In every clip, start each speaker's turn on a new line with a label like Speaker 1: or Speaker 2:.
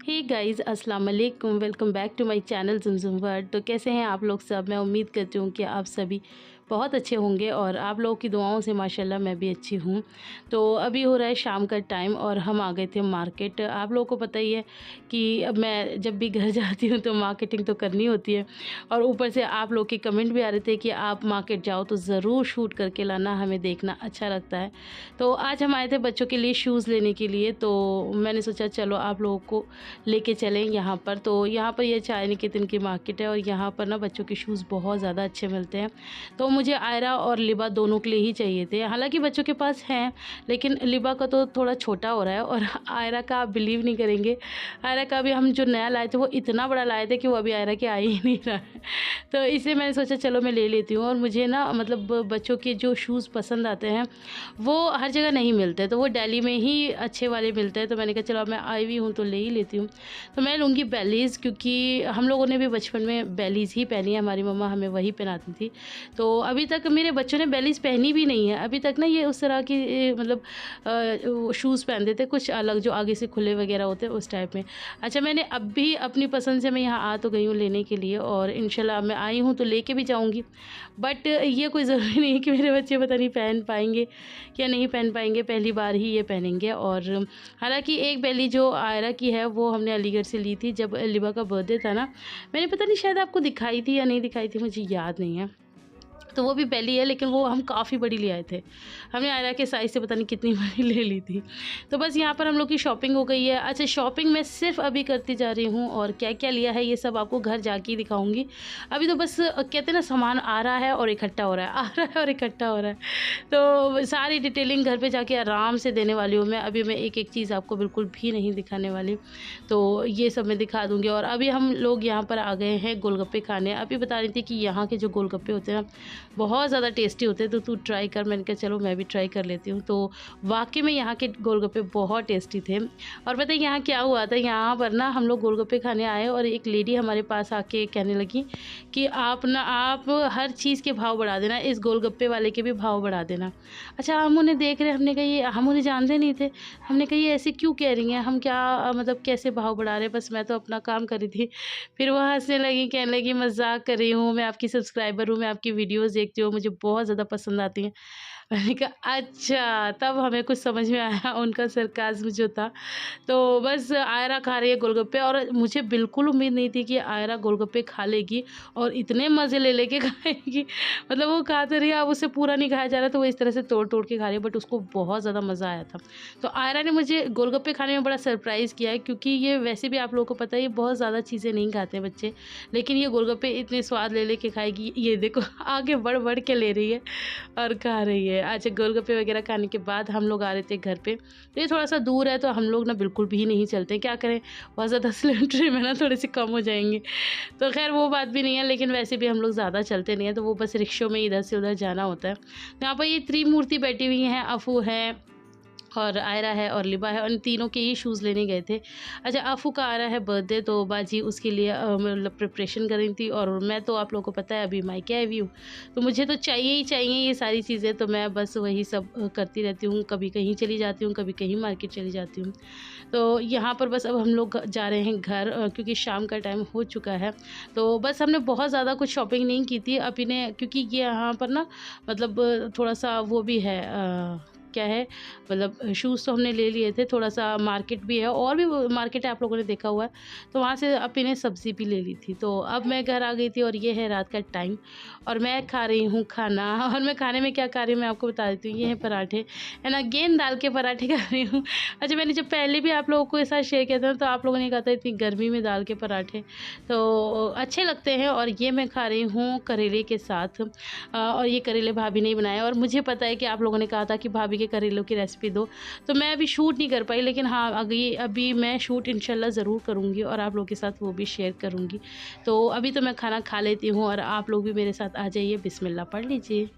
Speaker 1: हे guys, अस्सलाम वालेकुम। Welcome back to my channel Zumzum world. तो कैसे हैं आप लोग सब? मैं उम्मीद करती हूँ कि आप सभी बहुत अच्छे होंगे और आप लोगों की दुआओं से माशाल्लाह मैं भी अच्छी हूँ। तो अभी हो रहा है शाम का टाइम और हम आ गए थे मार्केट। आप लोगों को पता ही है कि अब मैं जब भी घर जाती हूँ तो मार्केटिंग तो करनी होती है और ऊपर से आप लोग के कमेंट भी आ रहे थे कि आप मार्केट जाओ तो ज़रूर शूट करके लाना, हमें देखना अच्छा लगता है। तो आज हम आए थे बच्चों के लिए शूज़ लेने के लिए, तो मैंने सोचा चलो आप लोगों को लेके चलें यहाँ पर। तो यहाँ पर ये चाय निकेतन की मार्केट है और यहाँ पर ना बच्चों के शूज़ बहुत ज़्यादा अच्छे मिलते हैं। तो मुझे आयरा और लिबा दोनों के लिए ही चाहिए थे। हालाँकि बच्चों के पास हैं, लेकिन लिबा का तो थोड़ा छोटा हो रहा है और आयरा का आप बिलीव नहीं करेंगे, आयरा का भी हम जो नया लाए थे वो इतना बड़ा लाए थे कि वो अभी आयरा के आ ही नहीं रहा है। तो इसलिए मैंने सोचा चलो मैं ले लेती हूँ। और मुझे ना मतलब बच्चों के जो शूज़ पसंद आते हैं वो हर जगह नहीं मिलते, तो वो दिल्ली में ही अच्छे वाले मिलते हैं। तो मैंने कहा चलो अब मैं आई हुई हूँ तो ले ही लेती हूँ। तो मैं लूँगी बेलीज़, क्योंकि हम लोगों ने भी बचपन में बेलीज़ ही पहनी है, हमारी मम्मा हमें वही पहनाती थी। तो अभी तक मेरे बच्चों ने बेलीज़ पहनी भी नहीं है अभी तक ना। ये उस तरह की मतलब वो शूज़ पहनते थे कुछ अलग, जो आगे से खुले वगैरह होते हैं उस टाइप में। अच्छा, मैंने अब भी अपनी पसंद से मैं यहाँ आ तो गई हूँ लेने के लिए और इंशाल्लाह मैं आई हूँ तो लेके भी जाऊँगी। बट ये कोई ज़रूरी नहीं है कि मेरे बच्चे पता नहीं पहन पाएँगे या नहीं पहन पाएँगे, पहली बार ही ये पहनेंगे। और हालाँकि एक बेली जो आयरा की है वो हमने अलीगढ़ से ली थी जब लिबा का बर्थडे था ना। मैंने पता नहीं शायद आपको दिखाई थी या नहीं दिखाई थी, मुझे याद नहीं है। तो वो भी बेली है, लेकिन वो हम काफ़ी बड़ी ले आए थे। हमने आयरा के साइज़ से पता नहीं कितनी बड़ी ले ली थी। तो बस यहाँ पर हम लोग की शॉपिंग हो गई है। अच्छा, शॉपिंग मैं सिर्फ़ अभी करती जा रही हूँ और क्या-क्या लिया है ये सब आपको घर जाके ही दिखाऊँगी। अभी तो बस कहते हैं ना, सामान आ रहा है और इकट्ठा हो रहा है, आ रहा है और इकट्ठा हो रहा है। तो सारी डिटेलिंग घर पे जाके आराम से देने वाली हूँ मैं। अभी मैं एक-एक चीज़ आपको बिल्कुल भी नहीं दिखाने वाली। तो ये सब मैं दिखा दूँगी। और अभी हम लोग यहाँ पर आ गए हैं गोलगप्पे खाने। अभी बता रही थी कि यहाँ के जो गोलगप्पे होते हैं ना बहुत ज़्यादा टेस्टी होते हैं, तो तू ट्राई कर। मैंने कहा चलो मैं भी ट्राई कर लेती हूँ। तो वाक़ई में यहाँ के गोलगप्पे बहुत टेस्टी थे। और पता है यहाँ क्या हुआ था, यहाँ पर ना हम लोग गोलगप्पे खाने आए और एक लेडी हमारे पास आके कहने लगी कि आप हर चीज़ के भाव बढ़ा देना, इस गोलगप्पे वाले के भी भाव बढ़ा देना। अच्छा, हम उन्हें देख रहे, हमने कहा ये हम उन्हें जानते नहीं थे। हमने कहा ये ऐसे क्यों कह रही हैं, हम क्या मतलब कैसे भाव बढ़ा रहे हैं, बस मैं तो अपना काम कर रही थी। फिर वो हँसने लगी, कहने लगी मज़ाक कर रही हूँ, मैं आपकी सब्सक्राइबर हूँ, मैं आपकी वीडियोज़ देखती हूँ, मुझे बहुत ज़्यादा पसंद आती हैं। मैंने कहा अच्छा, तब हमें कुछ समझ में आया उनका सरकाज़्म जो था। तो बस आयरा खा रही है गोलगप्पे और मुझे बिल्कुल उम्मीद नहीं थी कि आयरा गोलगप्पे खा लेगी और इतने मज़े ले लेके खाएगी। मतलब वो खा तो रही है, अब उससे पूरा नहीं खाया जा रहा, तो वो इस तरह से तोड़-तोड़ के खा रही है, बट उसको बहुत ज़्यादा मज़ा आया था। तो आयरा ने मुझे गोलगप्पे खाने में बड़ा सरप्राइज़ किया है, क्योंकि ये वैसे भी आप लोगों को पता है ये बहुत ज़्यादा चीज़ें नहीं खाते हैं बच्चे, लेकिन ये गोलगप्पे इतने स्वाद ले लेके खाएगी। ये देखो आगे बढ़-बढ़ के ले रही है और खा रही है। अच्छा, गोलगप्पे वगैरह खाने के बाद हम लोग आ रहे थे घर पे। तो ये थोड़ा-सा दूर है तो हम लोग ना बिल्कुल भी नहीं चलते हैं, क्या करें, बहुत ज़्यादा किलोमीटर में ना थोड़े से कम हो जाएँगे। तो ख़ैर वो बात भी नहीं है, लेकिन वैसे भी हम लोग ज़्यादा चलते नहीं हैं, तो वो बस रिक्शों में इधर से उधर जाना होता है। यहाँ पर ये त्रिमूर्ति बैठी हुई हैं, अफ़ू है और आयरा है और लिबा है, और इन तीनों के ही शूज़ लेने गए थे। अच्छा, अफ़ू का आ रहा है बर्थडे, तो बाजी उसके लिए मतलब प्रिपरेशन कर रही थी और मैं तो आप लोगों को पता है अभी मायके आई हुई हूँ, तो मुझे तो चाहिए ही चाहिए ये सारी चीज़ें, तो मैं बस वही सब करती रहती हूँ। कभी कहीं चली जाती हूँ, कभी कहीं मार्केट चली जाती हूँ। तो यहाँ पर बस अब हम लोग जा रहे हैं घर, क्योंकि शाम का टाइम हो चुका है। तो बस हमने बहुत ज़्यादा कुछ शॉपिंग नहीं की थी अब इन्हें, क्योंकि ये यहाँ पर ना मतलब थोड़ा-सा वो भी है, क्या है, मतलब शूज़ तो हमने ले लिए थे, थोड़ा-सा मार्केट भी है और भी वो मार्केट है, आप लोगों ने देखा हुआ है। तो वहाँ से अब इन्हें सब्ज़ी भी ले ली थी। तो अब मैं घर आ गई थी और ये है रात का टाइम और मैं खा रही हूँ खाना। और मैं खाने में क्या खा रही हूँ मैं आपको बता देती हूँ। ये है पराठे, एंड अगेन दाल के पराठे खा रही हूँ। अच्छा, मैंने जब पहले भी आप लोगों के साथ शेयर किया था तो आप लोगों ने कहा था इतनी गर्मी में दाल के पराठे तो अच्छे लगते हैं, और ये मैं खा रही हूँ करेले के साथ। और ये करेले भाभी ने ही बनाए, और मुझे पता है कि आप लोगों ने कहा था कि भाभी के करेलों की रेसिपी दो, तो मैं अभी शूट नहीं कर पाई, लेकिन हाँ अभी अभी मैं शूट इंशाल्लाह ज़रूर करूँगी और आप लोगों के साथ वो भी शेयर करूँगी। तो अभी तो मैं खाना खा लेती हूँ और आप लोग भी मेरे साथ आ जाइए, बिस्मिल्लाह पढ़ लीजिए।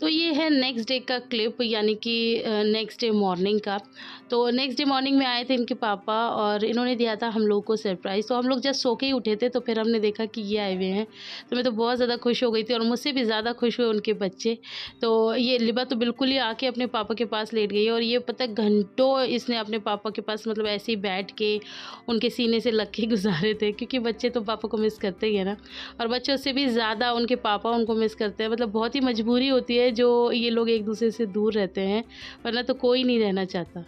Speaker 1: तो ये है नेक्स्ट डे का क्लिप, यानी कि नेक्स्ट डे मॉर्निंग का। तो नेक्स्ट डे मॉर्निंग में आए थे इनके पापा और इन्होंने दिया था हम लोगों को सरप्राइज़। तो हम लोग जस्ट सो के ही उठे थे, तो फिर हमने देखा कि ये आए हुए हैं। तो मैं तो बहुत ज़्यादा खुश हो गई थी और मुझसे भी ज़्यादा खुश हुए उनके बच्चे। तो ये लिबा तो बिल्कुल ही आके अपने पापा के पास लेट गई है और ये पता है घंटों इसने अपने पापा के पास मतलब ऐसे ही बैठ के उनके सीने से लग के गुज़ारे थे, क्योंकि बच्चे तो पापा को मिस करते ही है ना। और बच्चों से भी ज़्यादा उनके पापा उनको मिस करते हैं। मतलब बहुत ही मजबूरी होती है जो ये लोग एक दूसरे से दूर रहते हैं, वरना तो कोई नहीं रहना चाहता।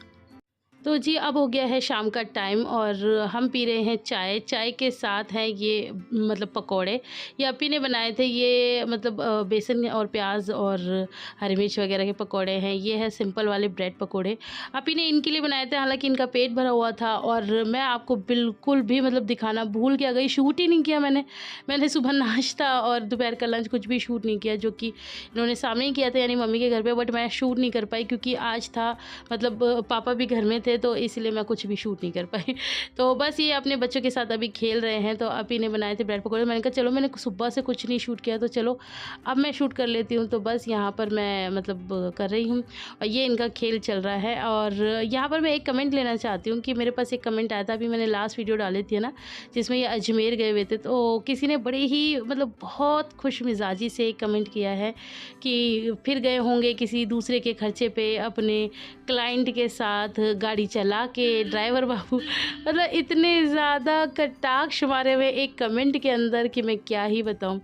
Speaker 1: तो जी अब हो गया है शाम का टाइम और हम पी रहे हैं चाय। चाय के साथ हैं ये मतलब पकोड़े। ये अपी ने बनाए थे। ये मतलब बेसन और प्याज और हरी मिर्च वगैरह के पकोड़े हैं। ये है सिंपल वाले ब्रेड पकोड़े। अपी ने इनके लिए बनाए थे, हालाँकि इनका पेट भरा हुआ था और मैं आपको बिल्कुल भी मतलब दिखाना भूल के आ गई, शूट ही नहीं किया मैंने। मैंने सुबह नाश्ता और दोपहर का लंच कुछ भी शूट नहीं किया, जो कि इन्होंने सामने ही किया था यानी मम्मी के घर पे, बट मैं शूट नहीं कर पाई क्योंकि आज था मतलब पापा भी घर में थे, तो इसलिए मैं कुछ भी शूट नहीं कर पाई। तो बस ये अपने बच्चों के साथ अभी खेल रहे हैं। तो अभी ने बनाए थे ब्रेड पकौड़े। मैंने कहा चलो, मैंने सुबह से कुछ नहीं शूट किया तो चलो अब मैं शूट कर लेती हूँ। तो बस यहाँ पर मैं मतलब कर रही हूँ और ये इनका खेल चल रहा है। और यहाँ पर मैं एक कमेंट लेना चाहती हूँ कि मेरे पास एक कमेंट आया था, अभी मैंने लास्ट वीडियो डाली थी ना जिसमें ये अजमेर गए हुए थे। तो किसी ने बड़े ही मतलब बहुत खुश मिजाजी से एक कमेंट किया है कि फिर गए होंगे किसी दूसरे के खर्चे पे अपने क्लाइंट के साथ गाड़ी चला के ड्राइवर बाबू। मतलब इतने ज़्यादा कटाक्ष मारे हुए एक कमेंट के अंदर कि मैं क्या ही बताऊं।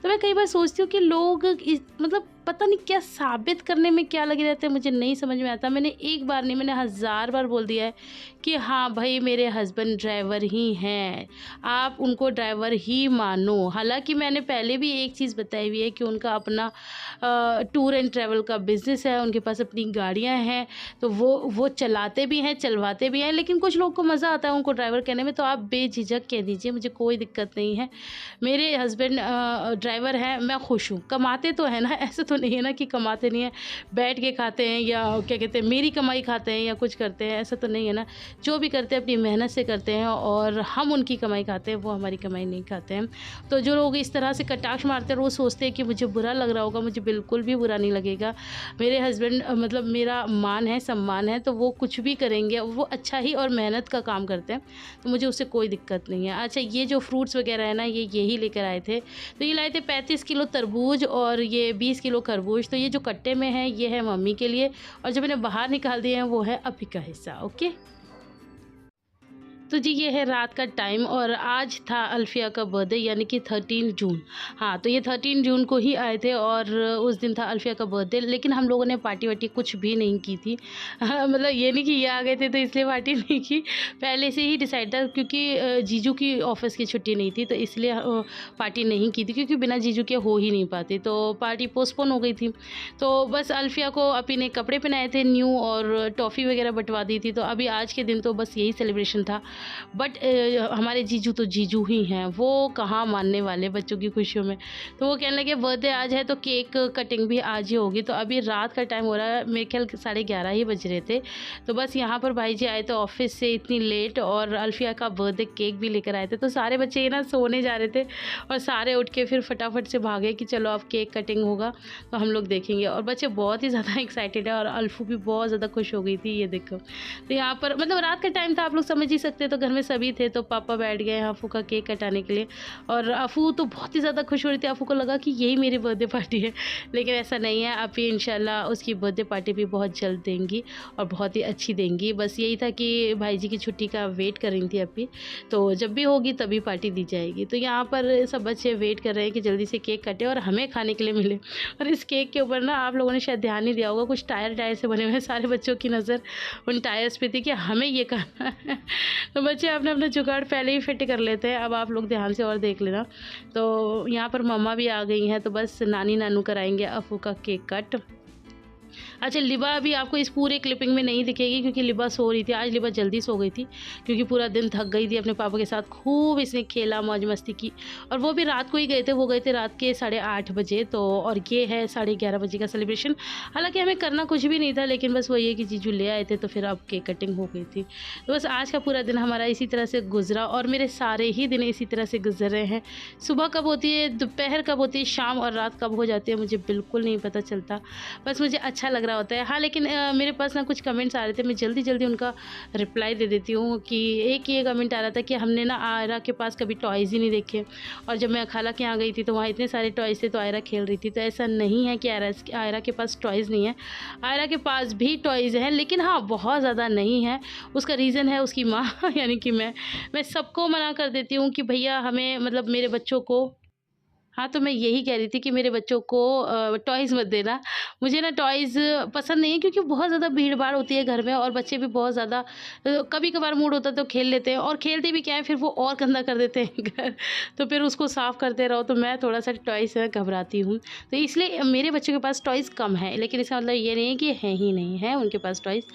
Speaker 1: तो मैं कई बार सोचती हूँ कि लोग मतलब पता नहीं क्या साबित करने में क्या लगे रहते हैं, मुझे नहीं समझ में आता। मैंने एक बार नहीं, मैंने 1000 बार बोल दिया है कि हाँ भाई मेरे हस्बैंड ड्राइवर ही हैं, आप उनको ड्राइवर ही मानो। हालांकि मैंने पहले भी एक चीज़ बताई हुई है कि उनका अपना टूर एंड ट्रैवल का बिज़नेस है, उनके पास अपनी गाड़ियाँ हैं, तो वो चलाते भी हैं चलवाते भी हैं। लेकिन कुछ लोग को मज़ा आता है उनको ड्राइवर कहने में, तो आप बेझिझक कह दीजिए, मुझे कोई दिक्कत नहीं है। मेरे हस्बैंड ड्राइवर हैं, मैं खुश हूँ। कमाते तो है ना, ऐसे तो नहीं है ना कि कमाते नहीं हैं, बैठ के खाते हैं या क्या कहते हैं मेरी कमाई खाते हैं या कुछ करते हैं, ऐसा तो नहीं है ना। जो भी करते हैं अपनी मेहनत से करते हैं और हम उनकी कमाई खाते हैं, वो हमारी कमाई नहीं खाते हैं। तो जो लोग इस तरह से कटाक्ष मारते हैं, वो सोचते हैं कि मुझे बुरा लग रहा होगा, मुझे बिल्कुल भी बुरा नहीं लगेगा। मेरे हस्बैंड मतलब मेरा मान है, सम्मान है, तो वो कुछ भी करेंगे, वो अच्छा ही और मेहनत का काम करते हैं, तो मुझे उससे कोई दिक्कत नहीं है। अच्छा, ये जो फ्रूट्स वगैरह है ना, ये यही लेकर आए थे। तो ये लाए थे 35 किलो तरबूज और ये 20 किलो खरबूज। तो ये जो कट्टे में है ये है मम्मी के लिए और जो मैंने बाहर निकाल दिए हैं वो है अभी का हिस्सा। ओके। तो जी ये है रात का टाइम और आज था अल्फिया का बर्थडे, यानी कि 13 जून। हाँ, तो ये 13 जून को ही आए थे और उस दिन था अल्फिया का बर्थडे। लेकिन हम लोगों ने पार्टी वार्टी कुछ भी नहीं की थी। मतलब ये नहीं कि ये आ गए थे तो इसलिए पार्टी नहीं की, पहले से ही डिसाइड था, क्योंकि जीजू की ऑफिस की छुट्टी नहीं थी तो इसलिए पार्टी नहीं की थी, क्योंकि बिना जीजू के हो ही नहीं पाती, तो पार्टी पोस्टपोन हो गई थी। तो बस अल्फिया को अपी ने कपड़े पहनाए थे न्यू और टॉफ़ी वगैरह बंटवा दी थी। तो अभी आज के दिन तो बस यही सेलिब्रेशन था। बट हमारे जीजू तो जीजू ही हैं, वो कहाँ मानने वाले बच्चों की खुशियों में। तो वो कहने लगे बर्थडे आज है तो केक कटिंग भी आज ही होगी। तो अभी रात का टाइम हो रहा है, मेरे ख्याल 11:30 ही बज रहे थे। तो बस यहाँ पर भाई जी आए थे ऑफिस से इतनी लेट और अल्फिया का बर्थडे केक भी लेकर आए थे। तो सारे बच्चे ना सोने जा रहे थे और सारे उठ के फिर फटाफट से भागे कि चलो अब केक कटिंग होगा तो हम लोग देखेंगे। और बच्चे बहुत ही ज़्यादा एक्साइटेड है और अल्फू भी बहुत ज़्यादा खुश हो गई थी, ये देखो। तो यहाँ पर मतलब रात का टाइम था, आप लोग समझ ही सकते, तो घर में सभी थे। तो पापा बैठ गए अफू का केक कटाने के लिए और अफू तो बहुत ही ज़्यादा खुश हो रही थी। अफू को लगा कि यही मेरी बर्थडे पार्टी है, लेकिन ऐसा नहीं है। आप ये इंशाल्लाह उसकी बर्थडे पार्टी भी बहुत जल्द देंगी और बहुत ही अच्छी देंगी। बस यही था कि भाई जी की छुट्टी का वेट कर रही थी अभी, तो जब भी होगी तभी पार्टी दी जाएगी। तो यहाँ पर सब बच्चे वेट कर रहे हैं कि जल्दी से केक कटे और हमें खाने के लिए मिले। और इस केक के ऊपर ना आप लोगों ने शायद ध्यान नहीं दिया होगा, कुछ टायर से बने हुए हैं। सारे बच्चों की नज़र उन टायर्स पे थी कि हमें ये खाना है। तो बच्चे अपने अपना जुगाड़ पहले ही फिट कर लेते हैं। अब आप लोग ध्यान से और देख लेना। तो यहाँ पर मम्मा भी आ गई हैं, तो बस नानी नानू कराएंगे अफू का केक कट। अच्छा, लिबा अभी आपको इस पूरे क्लिपिंग में नहीं दिखेगी क्योंकि लिबा सो रही थी। आज लिबा जल्दी सो गई थी क्योंकि पूरा दिन थक गई थी अपने पापा के साथ। खूब इसने खेला, मौज मस्ती की और वो भी रात को ही गए थे। वो गए थे रात के 8:30 बजे। तो और ये है 11:30 बजे का सेलिब्रेशन। हालाँकि हमें करना कुछ भी नहीं था, लेकिन बस वही है कि जीजू ले आए थे तो फिर अब केक कटिंग हो गई थी। तो बस आज का पूरा दिन हमारा इसी तरह से गुज़रा और मेरे सारे ही दिन इसी तरह से गुज़र रहे हैं। सुबह कब होती है, दोपहर कब होती है, शाम और रात कब हो जाती है, मुझे बिल्कुल नहीं पता चलता। बस मुझे अच्छा लग रहा होता है। हाँ, लेकिन मेरे पास ना कुछ कमेंट्स आ रहे थे, मैं जल्दी-जल्दी उनका रिप्लाई दे देती हूँ कि एक ये कमेंट आ रहा था कि हमने ना आयरा के पास कभी टॉयज़ ही नहीं देखे और जब मैं खाला के यहाँ गई थी तो वहाँ इतने सारे टॉयज़ थे तो आयरा खेल रही थी। तो ऐसा नहीं है कि आयरा के पास टॉयज़ नहीं है, आयरा के पास भी टॉयज़ हैं, लेकिन हाँ, बहुत ज़्यादा नहीं है। उसका रीज़न है उसकी माँ यानी कि मैं सबको मना कर देती हूँ कि भैया हमें मतलब मेरे बच्चों को। हाँ, तो मैं यही कह रही थी कि मेरे बच्चों को टॉयज़ मत देना। मुझे ना टॉयज़ पसंद नहीं है क्योंकि बहुत ज़्यादा भीड़-भाड़ होती है घर में और बच्चे भी बहुत ज़्यादा कभी-कभार मूड होता है तो खेल लेते हैं और खेलते भी क्या है फिर वो और गंदा कर देते हैं घर। तो फिर उसको साफ़ करते रहो तो मैं थोड़ा-सा टॉयज़ से घबराती हूँ। तो इसलिए मेरे बच्चों के पास टॉयज़ कम है, लेकिन इसका मतलब ये नहीं है कि है ही नहीं, है उनके पास टॉयज़।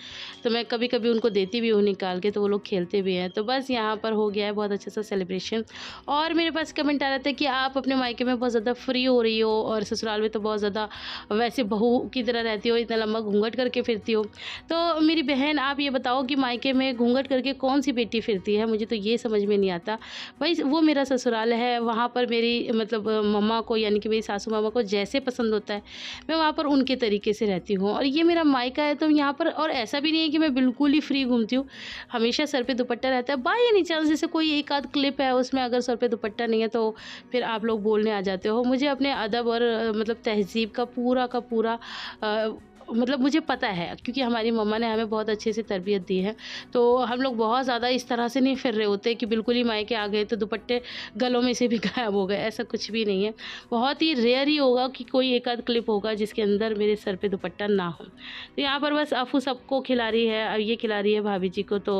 Speaker 1: तो मैं कभी-कभी उनको देती भी हूँ निकाल के तो वो लोग खेलते भी हैं। तो बस यहाँ पर हो गया है बहुत अच्छा-सा सेलिब्रेशन। और मेरे पास कमेंट आ रहा था कि आप अपने मायके में बहुत ज़्यादा फ्री हो रही हो और ससुराल में तो बहुत ज़्यादा वैसे बहू की तरह रहती हो, इतना लंबा घूंघट करके फिरती हो। तो मेरी बहन आप ये बताओ कि मायके में घूंघट करके कौन-सी बेटी फिरती है? मुझे तो ये समझ में नहीं आता। भई वो मेरा ससुराल है, वहाँ पर मेरी मतलब मम्मा को यानी कि मेरी सासू मामा को जैसे पसंद होता है, मैं वहाँ पर उनके तरीके से रहती हूँ और ये मेरा मायका है तो यहाँ पर और ऐसा भी नहीं है कि मैं बिल्कुल ही फ्री घूमती हूँ। हमेशा सर पे दुपट्टा रहता है। बाय एनी चांस जैसे कोई एक आध क्लिप है उसमें अगर सर पे दुपट्टा नहीं है तो फिर आप लोग बोलने आ जाते हो। मुझे अपने अदब और मतलब तहज़ीब का पूरा अ, मतलब मुझे पता है क्योंकि हमारी मम्मा ने हमें बहुत अच्छे से तरबियत दी है। तो हम लोग बहुत ज़्यादा इस तरह से नहीं फिर रहे होते कि बिल्कुल ही मायके आ गए तो दुपट्टे गलों में से भी गायब हो गए, ऐसा कुछ भी नहीं है। बहुत ही रेयर ही होगा कि कोई एक आध क्लिप होगा जिसके अंदर मेरे सर पे दुपट्टा ना हो। तो यहाँ पर बस अफ़ू सबको खिला रही है, अब ये खिला रही है भाभी जी को तो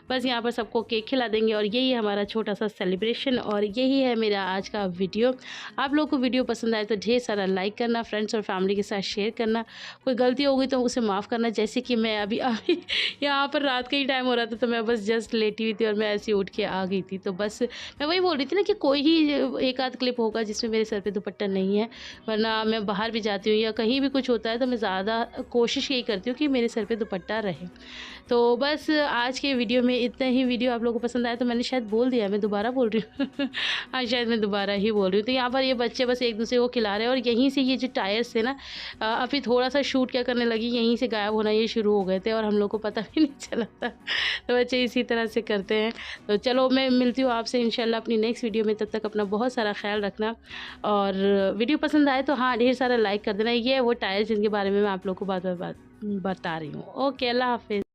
Speaker 1: बस यहाँ पर सबको केक खिला देंगे और यही है हमारा छोटा-सा सेलिब्रेशन और यही है मेरा आज का वीडियो। आप लोगों को वीडियो पसंद आए तो ढेर सारा लाइक करना, फ्रेंड्स और फैमिली के साथ शेयर करना। कोई गलती हो गई तो उसे माफ़ करना। जैसे कि मैं अभी अभी यहाँ पर रात का ही टाइम हो रहा था तो मैं बस जस्ट लेटी हुई थी और मैं ऐसे ही उठ के आ गई थी। तो बस मैं वही बोल रही थी ना कि कोई ही एक आध क्लिप होगा जिसमें मेरे सर पे दुपट्टा नहीं है, वरना मैं बाहर भी जाती हूँ या कहीं भी कुछ होता है तो मैं ज़्यादा कोशिश यही करती हूँ कि मेरे सर पे दुपट्टा रहे। तो बस आज के वीडियो में इतना ही। वीडियो आप लोगों को पसंद आया तो मैंने शायद बोल दिया, मैं दोबारा बोल रही हूँ हाँ, शायद मैं दोबारा ही बोल रही हूँ। तो यहाँ पर ये बच्चे बस एक दूसरे को खिला रहे हैं और यहीं से ये जो टायर्स थे ना अभी थोड़ा-सा शूट क्या करने लगी, यहीं से गायब होना ये शुरू हो गए थे और हम लोग को पता भी नहीं चला था। तो बच्चे इसी तरह से करते हैं। तो चलो मैं मिलती हूँ आपसे इंशाल्लाह अपनी नेक्स्ट वीडियो में, तब तक अपना बहुत सारा ख़्याल रखना और वीडियो पसंद आए तो हाँ, ढेर सारा लाइक कर देना। ये है वो टायर्स जिनके बारे में मैं आप लोग को बात-बात बता रही हूँ। ओके, अल्लाह हाफ़िज़।